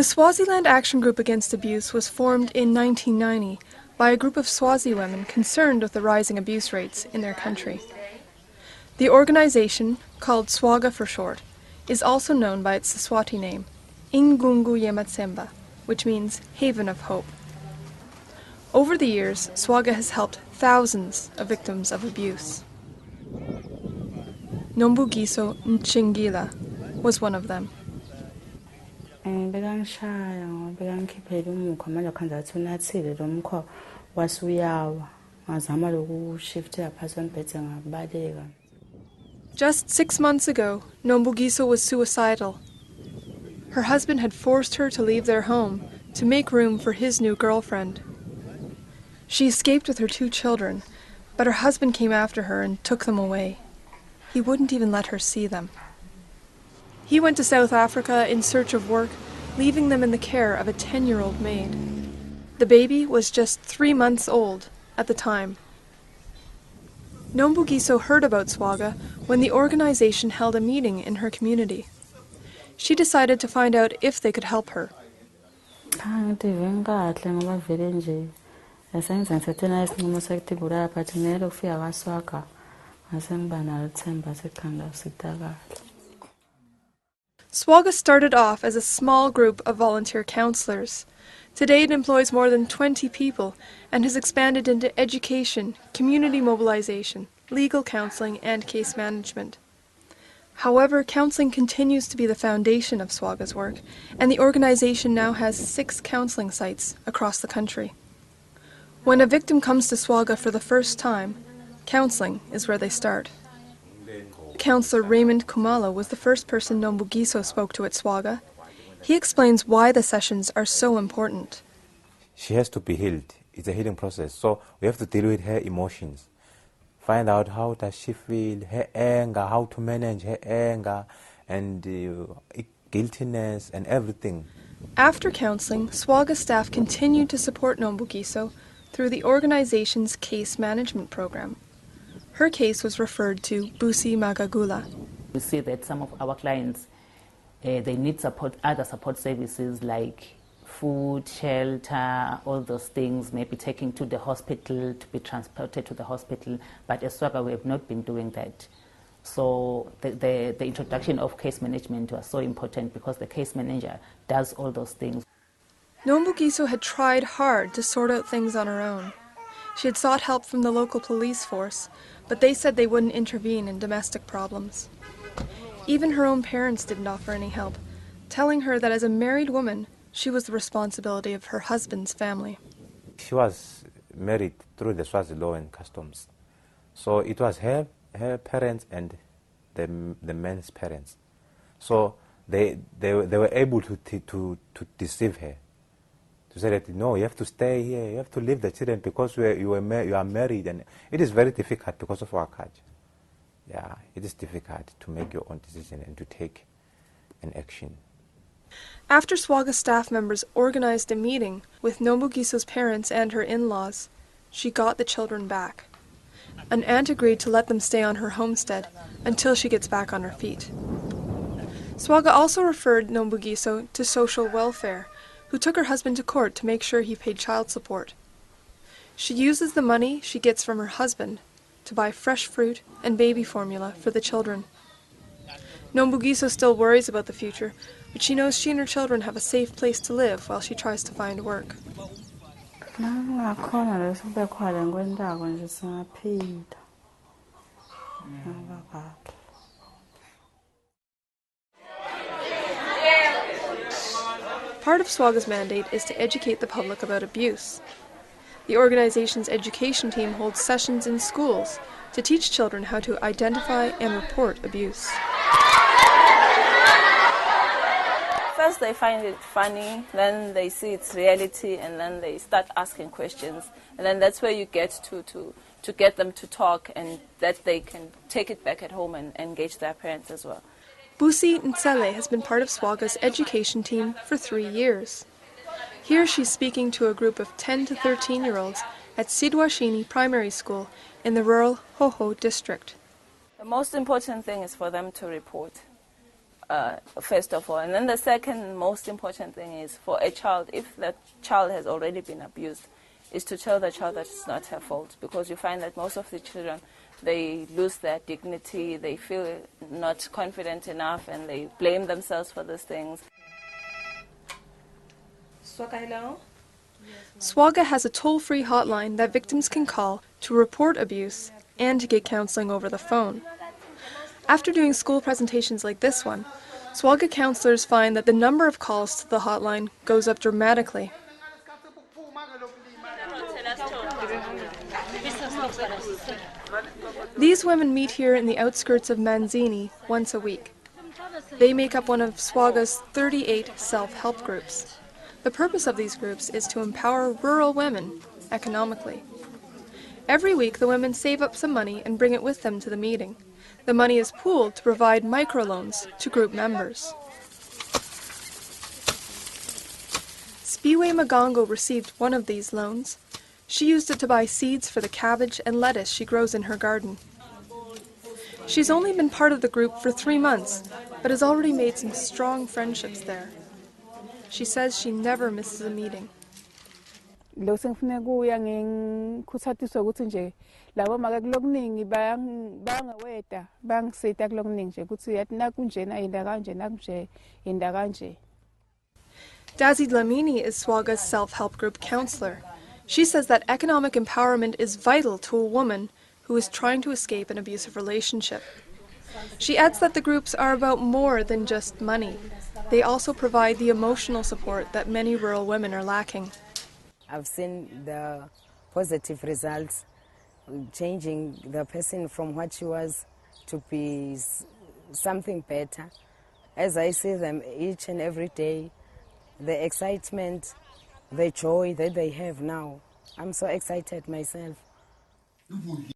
The Swaziland Action Group Against Abuse was formed in 1990 by a group of Swazi women concerned with the rising abuse rates in their country. The organization, called SWAGAA for short, is also known by its Siswati name, Ingungu Yematsemba, which means Haven of Hope. Over the years, SWAGAA has helped thousands of victims of abuse. Nombugiso Ntsele was one of them. Just 6 months ago, Nombugiso was suicidal. Her husband had forced her to leave their home to make room for his new girlfriend. She escaped with her 2 children, but her husband came after her and took them away. He wouldn't even let her see them. He went to South Africa in search of work, leaving them in the care of a 10-year-old maid. The baby was just 3 months old at the time. Nombugiso heard about SWAGAA when the organization held a meeting in her community. She decided to find out if they could help her. SWAGAA started off as a small group of volunteer counselors. Today it employs more than 20 people and has expanded into education, community mobilization, legal counselling and case management. However, counselling continues to be the foundation of SWAGAA's work, and the organization now has 6 counselling sites across the country. When a victim comes to SWAGAA for the first time, counselling is where they start. Counsellor Raymond Khumalo was the first person Nombugiso spoke to at SWAGAA. He explains why the sessions are so important. She has to be healed. It's a healing process. So we have to deal with her emotions. Find out how does she feel, her anger, how to manage her anger, and guiltiness and everything. After counselling, SWAGAA staff continued to support Nombugiso through the organization's case management program. Her case was referred to Busi Magagula. We see that some of our clients, they need support, other support services like food, shelter, all those things, maybe taking to the hospital, to be transported to the hospital. But as SWAGAA, we have not been doing that. So the introduction of case management was so important because the case manager does all those things. Nombugiso had tried hard to sort out things on her own. She had sought help from the local police force, but they said they wouldn't intervene in domestic problems. Even her own parents didn't offer any help, telling her that as a married woman, she was the responsibility of her husband's family. She was married through the Swazi law and customs. So it was her parents and the man's parents. So they were able to deceive her. To say that, no, you have to stay here, you have to leave the children because you are married. And it is very difficult because of our culture. Yeah, it is difficult to make your own decision and to take an action. After SWAGAA staff members organized a meeting with Nombugiso's parents and her in-laws, she got the children back. An aunt agreed to let them stay on her homestead until she gets back on her feet. SWAGAA also referred Nombugiso to social welfare, who took her husband to court to make sure he paid child support. She uses the money she gets from her husband to buy fresh fruit and baby formula for the children. Nombugiso still worries about the future, but she knows she and her children have a safe place to live while she tries to find work. Part of SWAGAA's mandate is to educate the public about abuse. The organization's education team holds sessions in schools to teach children how to identify and report abuse. First they find it funny, then they see its reality, and then they start asking questions. And then that's where you get to get them to talk, and that they can take it back at home and engage their parents as well. Busi Ntsele has been part of SWAGAA's education team for 3 years. Here she's speaking to a group of 10 to 13-year-olds at Sidwashini Primary School in the rural Hoho district. The most important thing is for them to report. first of all. And then the second most important thing is for a child, if that child has already been abused, is to tell the child that it's not her fault, because you find that most of the children, they lose their dignity, they feel not confident enough, and they blame themselves for these things. SWAGAA has a toll-free hotline that victims can call to report abuse and to get counselling over the phone. After doing school presentations like this one, SWAGAA counsellors find that the number of calls to the hotline goes up dramatically. These women meet here in the outskirts of Ntsele once a week. They make up one of SWAGAA's 38 self-help groups. The purpose of these groups is to empower rural women economically. Every week the women save up some money and bring it with them to the meeting. The money is pooled to provide microloans to group members. Spiwe Magongo received one of these loans. She used it to buy seeds for the cabbage and lettuce she grows in her garden. She's only been part of the group for 3 months, but has already made some strong friendships there. She says she never misses a meeting. Labo makakulokuningi bangaweta bangisita kulokuningi nje ukuthi yathi nakunjena inda kanje nakunje inda kanje. Dazi Dlamini is SWAGAA's self-help group counselor. She says that economic empowerment is vital to a woman who is trying to escape an abusive relationship. She adds that the groups are about more than just money. They also provide the emotional support that many rural women are lacking. I've seen the positive results, changing the person from what she was to be something better. As I see them each and every day, the excitement, the joy that they have now, I'm so excited myself.